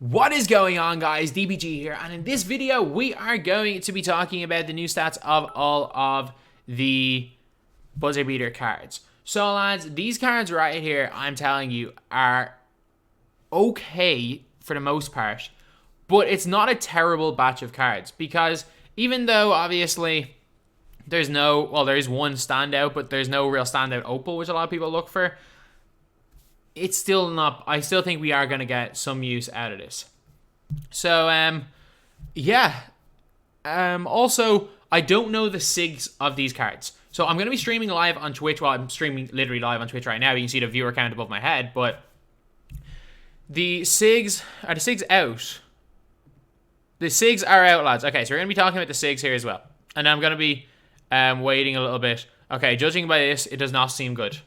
What is going on, guys? DBG here, and in this video we are going to be talking about the new stats of all of the buzzer beater cards. So lads, these cards right here, I'm telling you, are okay for the most part, but it's not a terrible batch of cards, because even though obviously there's no, well, there is one standout, but there's no real standout opal, which a lot of people look for. It's still not, I still think we are going to get some use out of this. So, yeah. Also, I don't know the SIGs of these cards. So I'm going to be streaming live on Twitch. Well, I'm streaming literally live on Twitch right now. You can see the viewer count above my head, but the SIGs, are the SIGs out? The SIGs are out, lads. Okay, so we're going to be talking about the SIGs here as well. And I'm going to be waiting a little bit. Okay, judging by this, it does not seem good.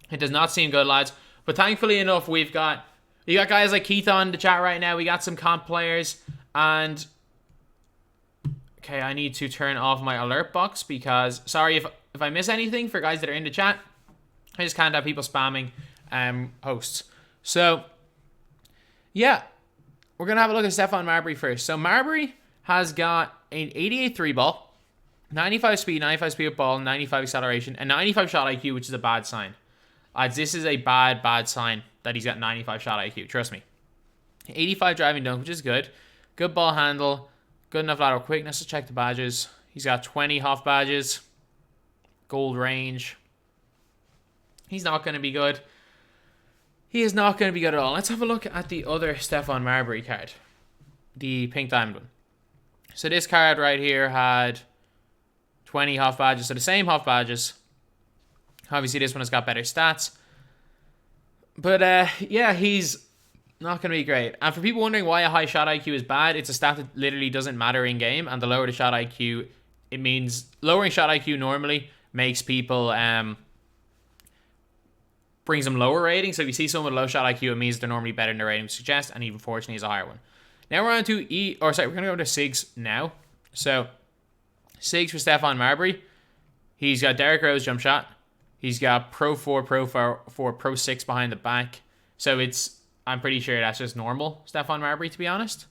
It does not seem good, lads. But thankfully enough, you got guys like Keith on the chat right now. We got some comp players. And okay, I need to turn off my alert box because, sorry if I miss anything for guys that are in the chat. I just can't have people spamming hosts. So, yeah. We're going to have a look at Stefan Marberry first. So, Marberry has got an 88 3 ball, 95 speed, 95 speed with ball, 95 acceleration, and 95 shot IQ, which is a bad sign. This is a bad sign that he's got 95 shot IQ. Trust me. 85 driving dunk, which is good. Good ball handle. Good enough lateral quickness to check the badges. He's got 20 Hoff badges. Gold range. He's not going to be good. He is not going to be good at all. Let's have a look at the other Stefan Marberry card. The pink diamond one. So this card right here had 20 Hoff badges. So the same Hoff badges. Obviously, this one has got better stats. But, yeah, he's not going to be great. And for people wondering why a high shot IQ is bad, it's a stat that literally doesn't matter in game. And the lower the shot IQ, it means lowering shot IQ normally makes people, brings them lower rating. So if you see someone with low shot IQ, it means they're normally better than the rating would suggest. And even fortunately is a higher one. Now we're on to we're going to go to SIGs now. So, SIGs for Stefan Marberry. He's got Derrick Rose jump shot. He's got Pro 4, Pro 4, Pro 6 behind the back. So I'm pretty sure that's just normal Stefan Marberry, to be honest.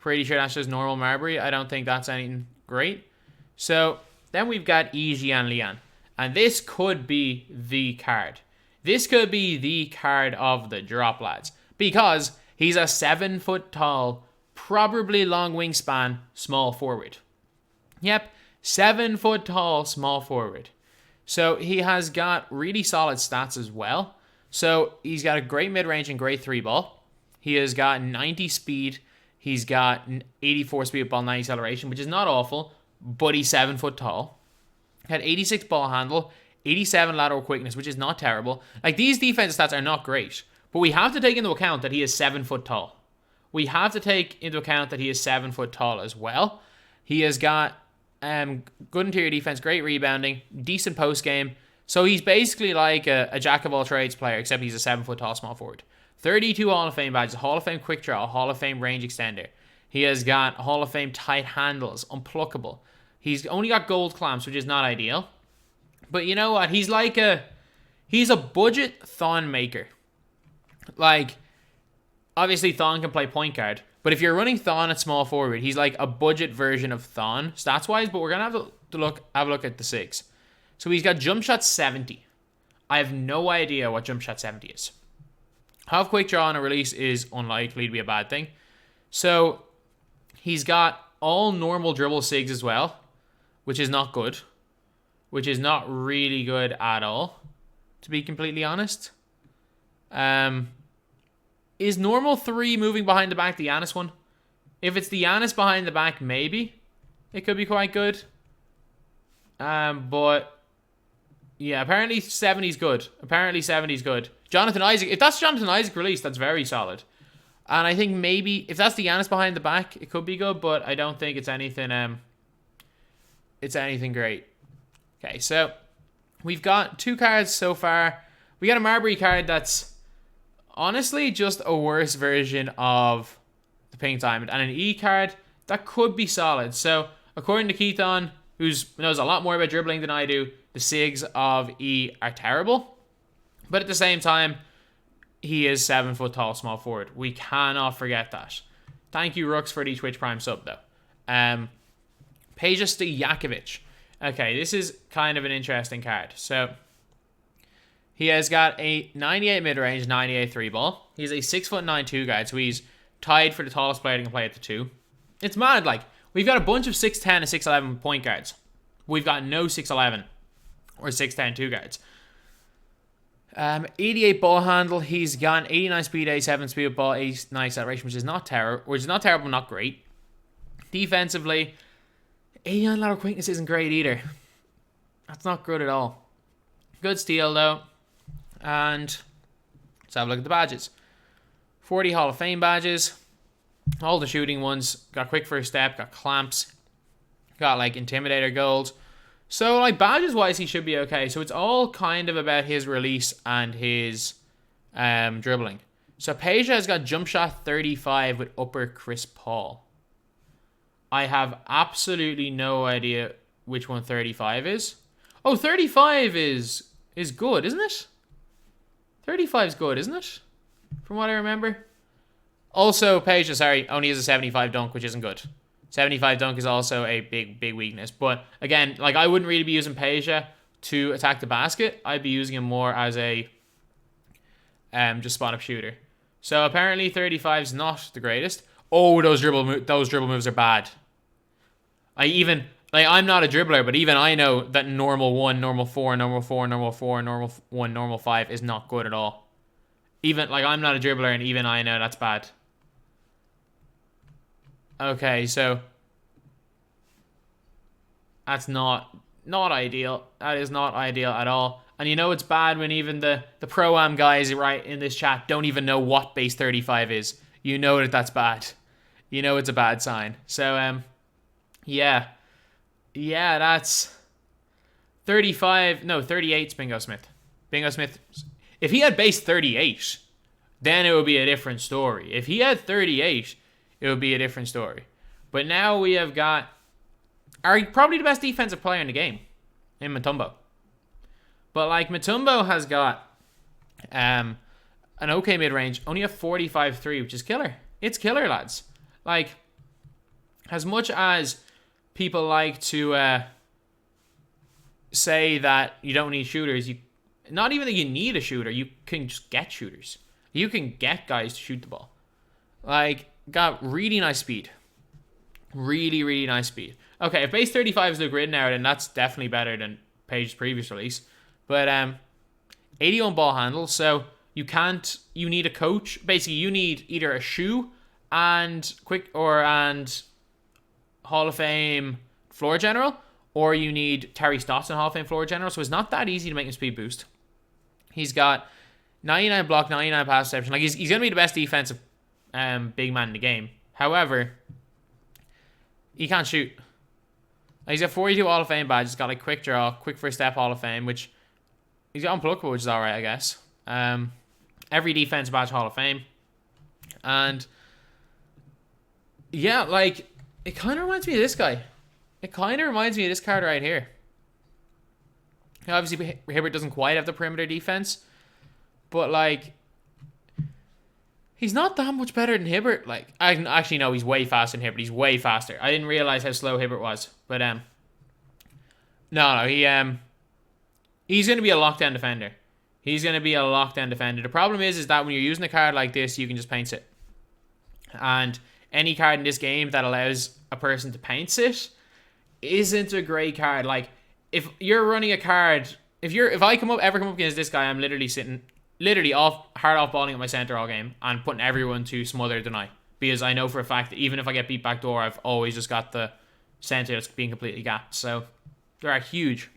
Pretty sure that's just normal Marberry. I don't think that's anything great. So then we've got jianlian. And this could be the card. This could be the card of the drop, lads. Because he's a 7 foot tall, probably long wingspan, small forward. Yep, 7 foot tall, small forward. So he has got really solid stats as well. So he's got a great mid-range and great 3 ball. He has got 90 speed. He's got 84 speed with ball, 90 acceleration, which is not awful, but he's 7 foot tall. Had 86 ball handle, 87 lateral quickness, which is not terrible. Like, these defensive stats are not great, but we have to take into account that he is 7 foot tall. We have to take into account that he is 7 foot tall as well. He has got good interior defense, great rebounding, decent post game. So he's basically like a jack of all trades player, except he's a 7 foot tall small forward. 32 Hall of Fame badges, Hall of Fame quick draw, Hall of Fame range extender. He has got Hall of Fame tight handles, unpluckable. He's only got gold clamps, which is not ideal. But you know what? He's a budget Thon maker. Like, obviously Thon can play point guard. But if you're running Thon at small forward, he's like a budget version of Thon, stats-wise. But we're going to have a look at the SIGs. So he's got jump shot 70. I have no idea what jump shot 70 is. Half quick draw on a release is unlikely to be a bad thing. So he's got all normal dribble SIGs as well, which is not good. Which is not really good at all, to be completely honest. Is normal 3 moving behind the back the Giannis one? If it's the Giannis behind the back, maybe it could be quite good. But yeah, apparently 70's good. Apparently 70's good. Jonathan Isaac, if that's Jonathan Isaac release, that's very solid. And I think maybe if that's the Giannis behind the back, it could be good, but I don't think it's anything great. Okay, so we've got 2 cards so far. We got a Marberry card that's honestly just a worse version of the pink diamond, and an E card that could be solid. So according to Keithon, who knows a lot more about dribbling than I do, the SIGs of E are terrible. But at the same time, he is 7 foot tall, small forward. We cannot forget that. Thank you, Rooks, for the Twitch Prime sub, though. Peja Stojakovic. Okay, this is kind of an interesting card. So, he has got a 98 mid-range, 98 3-ball. He's a 6'9" 2 guard, so he's tied for the tallest player that can play at the 2. It's mad, like, we've got a bunch of 6'10 and 6'11 point guards. We've got no 6'11 or 6'10 2 guards. 88 ball handle. He's got 89 speed, 87 speed of ball, 89 acceleration, which is not terrible, but not great. Defensively, 89 lateral quickness isn't great either. That's not good at all. Good steal though. And let's have a look at the badges. 40 Hall of Fame badges. All the shooting ones. Got quick first step, got clamps, got like intimidator goals. So, like, badges-wise, he should be okay. So, it's all kind of about his release and his dribbling. So, Peja has got jump shot 35 with upper Chris Paul. I have absolutely no idea which one 35 is. Oh, 35 is good, isn't it? 35 is good, isn't it? From what I remember. Also, Peja, sorry, only has a 75 dunk, which isn't good. 75 dunk is also a big weakness. But again, like, I wouldn't really be using Peja to attack the basket. I'd be using him more as a just spot up shooter. So apparently 35 is not the greatest. Oh, those dribble moves are bad. I'm not a dribbler, but even I know that normal 1, normal 4, normal 4, normal 4, normal 1, normal 5 is not good at all. Even, like, I'm not a dribbler, and even I know that's bad. Okay, so that's not ideal. That is not ideal at all. And you know it's bad when even the pro-am guys right in this chat don't even know what base 35 is. You know that that's bad. You know it's a bad sign. So, yeah. Yeah, that's 35. No, 38's Bingo Smith. Bingo Smith. If he had base 38, then it would be a different story. If he had 38, it would be a different story. But now we have got probably the best defensive player in the game in Mutumbo. But like Mutumbo has got an okay mid-range, only a 45-3, which is killer. It's killer, lads. Like, as much as people like to say that you don't need shooters, not even that you need a shooter, you can just get shooters. You can get guys to shoot the ball. Like, got really nice speed. Really nice speed. Okay, if base 35 is the grid now, then that's definitely better than Page's previous release. But 81 ball handle, so you need a coach. Basically, you need either a shoe and Hall of Fame floor general, or you need Terry Stotts and Hall of Fame floor general. So it's not that easy to make him speed boost. He's got 99 block, 99 pass reception. Like, he's going to be the best defensive big man in the game. However, he can't shoot. He's got 42 Hall of Fame badges. He's got like quick draw, quick first step Hall of Fame, which he's got unpluckable, which is alright, I guess. Every defense badge Hall of Fame. And yeah, like, it kind of reminds me of this guy. It kind of reminds me of this card right here. Obviously, Hibbert doesn't quite have the perimeter defense, but like, he's not that much better than Hibbert. Like, I actually know he's way faster than Hibbert. He's way faster. I didn't realize how slow Hibbert was, but no, he's going to be a lockdown defender. He's going to be a lockdown defender. The problem is that when you're using a card like this, you can just paint it. And any card in this game that allows a person to paint sit isn't a great card. Like, if you're running a card, if I ever come up against this guy, I'm literally sitting hard off balling at my center all game and putting everyone to smother deny, because I know for a fact that even if I get beat backdoor, I've always just got the center that's being completely gapped. So there are huge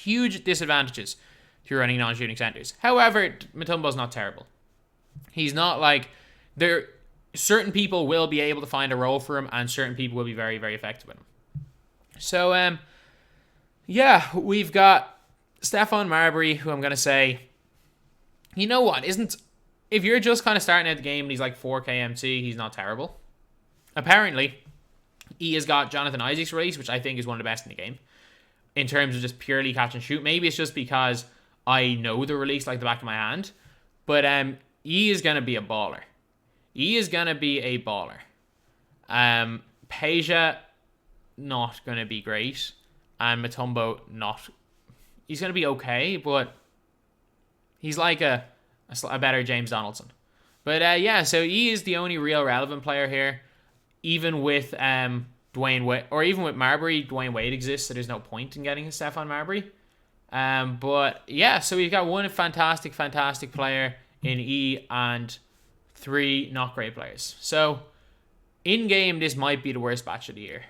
disadvantages to running non-shooting centers. However, Mutombo's not terrible. He's not like there. Certain people will be able to find a role for him, and certain people will be very, very effective with him. So, yeah, we've got Stefan Marberry, who I'm going to say, you know what, if you're just kind of starting out the game and he's like 4k MC, he's not terrible. Apparently, he has got Jonathan Isaac's release, which I think is one of the best in the game, in terms of just purely catch and shoot. Maybe it's just because I know the release like the back of my hand, but E is going to be a baller. E is going to be a baller. Peja, not going to be great. And Mutumbo, not. He's going to be okay, but he's like a better James Donaldson. But yeah, so E is the only real relevant player here. Even with Dwayne Wade, or even with Marbury, Dwayne Wade exists, so there's no point in getting a Stefan Marberry. But yeah, so we've got one fantastic player in E and 3 not great players. So in game, this might be the worst batch of the year.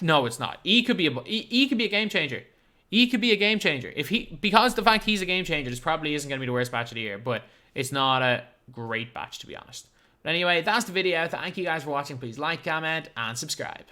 No, it's not. E could be a game changer. E could be a game changer because the fact he's a game changer, this probably isn't going to be the worst batch of the year, but it's not a great batch, to be honest. But anyway, that's the video. Thank you guys for watching. Please like, comment, and subscribe.